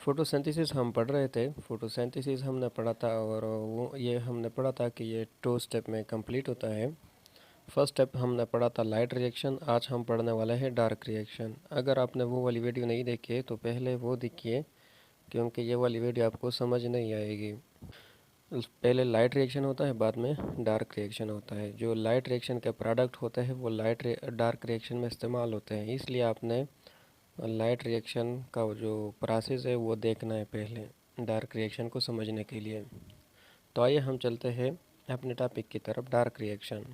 Photosynthesis हम पढ़ रहे थे। फोटोसिंथेसिस हमने पढ़ा था और वो ये हमने पढ़ा था कि ये 2 स्टेप में कंप्लीट होता है। फर्स्ट स्टेप हमने पढ़ा था लाइट रिएक्शन, आज हम पढ़ने वाले हैं डार्क रिएक्शन। अगर आपने वो वाली वीडियो नहीं देखी है तो पहले वो देखिए, क्योंकि ये वाली वीडियो आपको समझ नहीं आएगी। पहले लाइट रिएक्शन होता है, बाद में डार्क रिएक्शन होता है। जो लाइट रिएक्शन के प्रोडक्ट होते हैं वो डार्क रिएक्शन में इस्तेमाल होते हैं, इसलिए आपने लाइट रिएक्शन का जो प्रोसेस है वो देखना है पहले डार्क रिएक्शन को समझने के लिए। तो आइए हम चलते हैं अपने टॉपिक की तरफ, डार्क रिएक्शन।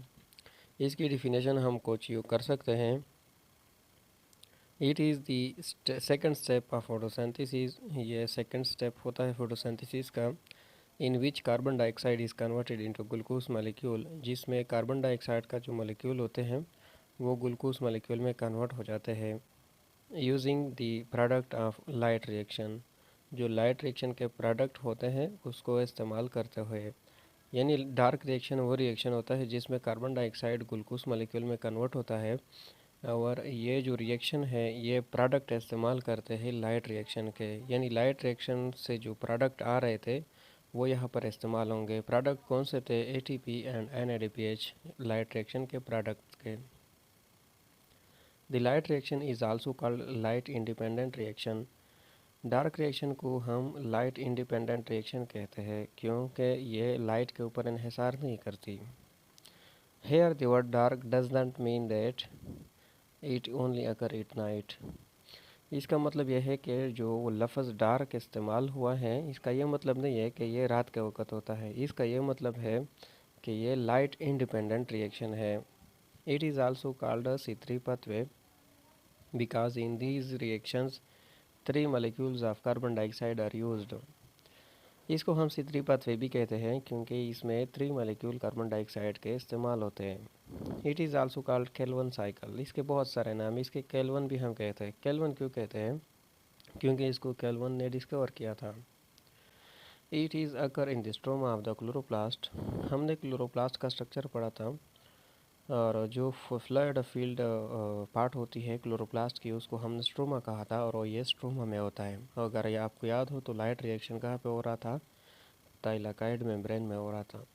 इसकी डिफिनेशन हम कुछ यूँ कर सकते हैं। It is the second step of photosynthesis, ये सेकंड स्टेप होता है फोटोसिंथेसिस का, in which carbon dioxide is converted into glucose molecule, जिसमें कार्बन डाइऑक्साइड का जो मॉलिक्यूल होते हैं वो ग्लूकोज मॉलिक्यूल में कन्वर्ट हो जाते हैं using the product of light reaction. जो लाइट रिएक्शन के प्रोडक्ट होते हैं उसको इस्तेमाल करते हुए, यानी डार्क रिएक्शन वो रिएक्शन होता है जिसमें कार्बन डाइऑक्साइड ग्लूकोज मॉलिक्यूल में कन्वर्ट होता है, और ये जो रिएक्शन है ये प्रोडक्ट इस्तेमाल करते हैं लाइट रिएक्शन के, यानी लाइट रिएक्शन से जो प्रोडक्ट आ रहे थे वो यहाँ पर इस्तेमाल होंगे। प्रोडक्ट कौन से थे? ATP and NADPH, light reaction के प्रोडक्ट के। The light reaction is also called light independent reaction. Dark reaction को हम लाइट इंडिपेंडेंट रिएक्शन कहते हैं क्योंकि ये लाइट के ऊपर इन्हिसार नहीं करती। Here the word dark does not mean that it only occur at night. इसका मतलब यह है कि जो वो लफ्ज़ डार्क इस्तेमाल हुआ है इसका ये मतलब नहीं है कि ये रात के वक़्त होता है, इसका ये मतलब है कि ये लाइट इंडिपेंडेंट रिएक्शन है। It is also called a C3 pathway because in these reactions 3 molecules of carbon dioxide are used। इसको हम C3 pathway भी कहते हैं क्योंकि इसमें 3 molecule कार्बन डाइऑक्साइड के इस्तेमाल होते हैं। It is also called Calvin cycle, इसके बहुत सारे नाम, इसके केल्विन भी हम कहते हैं। केल्विन क्यों कहते हैं? क्योंकि इसको केल्विन ने डिस्कवर किया था। It is occur in the stroma of the chloroplast, हमने क्लोरोप्लास्ट का स्ट्रक्चर पढ़ा था, और जो फ्लूइड फील्ड पार्ट होती है क्लोरोप्लास्ट की उसको हमने स्ट्रोमा कहा था, और ये स्ट्रोमा में होता है। अगर ये आपको याद हो तो लाइट रिएक्शन कहाँ पे हो रहा था? थाइलाकाइड मेम्ब्रेन में हो रहा था।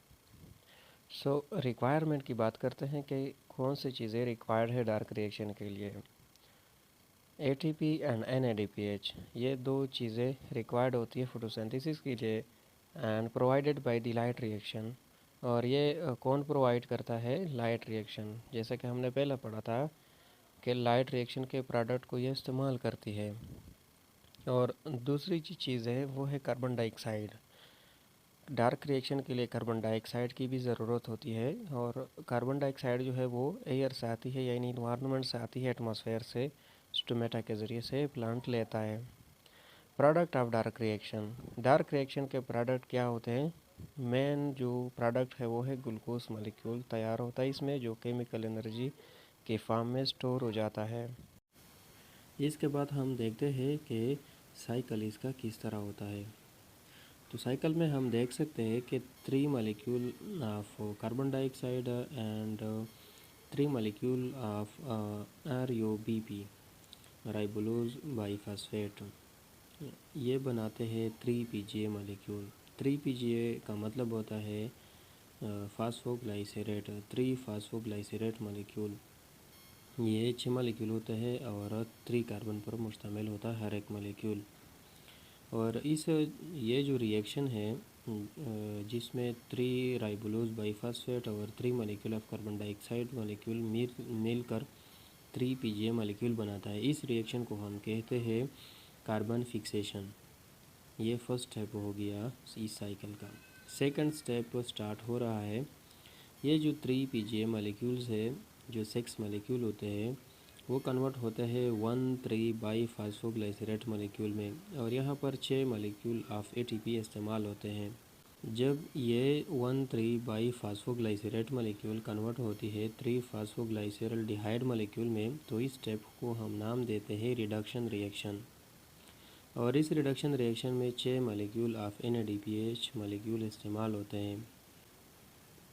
सो रिक्वायरमेंट की बात करते हैं कि कौन सी चीज़ें रिक्वायर्ड है डार्क रिएक्शन के लिए। ATP एंड NADPH, ये 2 चीज़ें रिक्वायर्ड होती है फोटोसिंथेसिस के लिए and provided by the light reaction. और ये कौन प्रोवाइड करता है? Light reaction. जैसा कि हमने पहले पढ़ा था कि लाइट रिएक्शन के प्रोडक्ट को ये इस्तेमाल करती है। और दूसरी चीज़ है वो है कार्बन डाइऑक्साइड। डार्क रिएक्शन के लिए कार्बन डाइऑक्साइड की भी ज़रूरत होती है, और कार्बन डाइऑक्साइड जो है वो एयर से आती है, यानी इन्वायरमेंट से आती है, एटमॉस्फेयर से, स्टोमेटा के ज़रिए से प्लांट लेता है। Product of dark reaction, dark reaction के प्रोडक्ट क्या होते हैं? मेन जो प्रोडक्ट है वो है ग्लूकोज मॉलिक्यूल तैयार होता है इसमें, जो केमिकल एनर्जी के फॉर्म में स्टोर हो जाता है। इसके बाद हम देखते हैं कि साइकिल इसका किस तरह होता है। तो साइकिल में हम देख सकते हैं कि 3 molecule of carbon dioxide and 3 molecule of ROBP, ribulose biphosphate, ये बनाते हैं 3 PGA मॉलिक्यूल। 3 PGA का मतलब होता है फास्फोग्लाइसरेट, 3 फास्फोग्लाइसरेट मॉलिक्यूल। ये 6 मॉलिक्यूल होते हैं और 3 कार्बन पर मुश्तमिल होता है हर एक मॉलिक्यूल। और ये जो रिएक्शन है जिसमें 3 राइबोलोज बाईफास्फेट और 3 molecule of carbon dioxide molecule मिलकर 3 PGA मॉलिक्यूल बनाता है, इस रिएक्शन को हम कहते हैं कार्बन फिक्सेशन। ये फर्स्ट स्टेप हो गया इस साइकिल का। सेकंड स्टेप स्टार्ट हो रहा है। ये जो 3 PGA मॉलिक्यूल्स है, जो 6 मॉलिक्यूल होते हैं, वो कन्वर्ट होते हैं 1,3 बाई फास्फोग्लाइसरेट मॉलिक्यूल में, और यहाँ पर 6 मॉलिक्यूल ऑफ ATP इस्तेमाल होते हैं। जब ये 1,3 बाई फास्फोग्लाइसरेट मॉलिक्यूल कन्वर्ट होती है 3 फास्फोग्लाइसरल डिहाइड मॉलिक्यूल में, तो इस स्टेप को हम नाम देते हैं रिडक्शन रिएक्शन। और इस रिडक्शन रिएक्शन में 6 मॉलिक्यूल ऑफ NADPH मॉलिक्यूल इस्तेमाल होते हैं।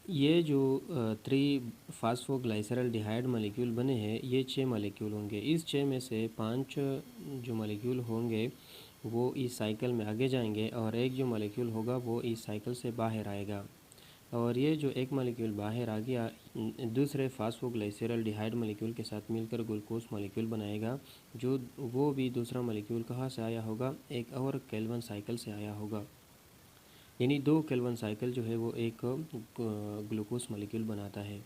ये जो 3 फास्फोग्लाइसरल डिहाइड मॉलिक्यूल बने हैं, ये 6 मॉलिक्यूल होंगे। इस 6 में से 5 जो मॉलिक्यूल होंगे वो इस साइकिल में आगे जाएंगे और एक जो मॉलिक्यूल होगा वो इस साइकिल से बाहर आएगा। और ये जो एक मॉलिक्यूल बाहर आ गया दूसरे फास्फोग्लाइसरल्डिहाइड मॉलिक्यूल के साथ मिलकर ग्लूकोज मॉलिक्यूल बनाएगा, जो वो भी दूसरा मॉलिक्यूल कहाँ से आया होगा, एक और केल्विन साइकिल से आया होगा। यानी 2 केल्विन साइकिल जो है वो एक ग्लूकोज मॉलिक्यूल बनाता है।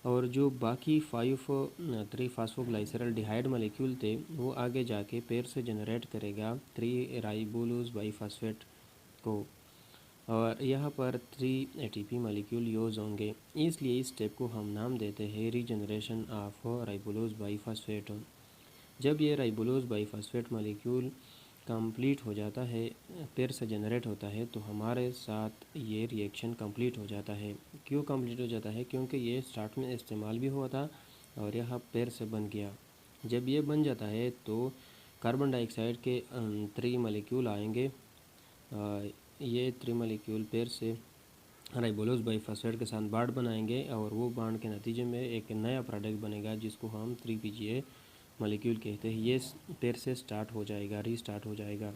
और जो बाकी 3 फास्फोग्लाइसरल्डिहाइड मॉलिक्यूल थे वो आगे जाके पेड़ से जनरेट करेगा 3 राइबोलोज बाईफॉस्फेट को, और यहाँ पर 3 एटीपी मॉलिक्यूल यूज़ होंगे। इसलिए इस स्टेप को हम नाम देते हैं रीजनरेशन ऑफ राइबोलोज बाईफॉस्फेट। जब ये राइबोलोज बाईफॉस्फेट मॉलिक्यूल कंप्लीट हो जाता है, पेड़ से जनरेट होता है, तो हमारे साथ ये रिएक्शन कंप्लीट हो जाता है। क्यों कंप्लीट हो जाता है? क्योंकि ये स्टार्ट में इस्तेमाल भी हुआ था और यह पेड़ से बन गया। जब ये बन जाता है तो कार्बन डाइऑक्साइड के 3 मॉलिक्यूल आएंगे। ये 3 मॉलिक्यूल पेड़ से राइबोलोज बाईफॉस्फेट के साथ बॉन्ड बनाएंगे और वो बॉन्ड के नतीजे में एक नया प्रोडक्ट बनेगा जिसको हम 3 PGA मॉलिक्यूल कहते हैं। ये पेड़ से स्टार्ट हो जाएगा, रीस्टार्ट हो जाएगा।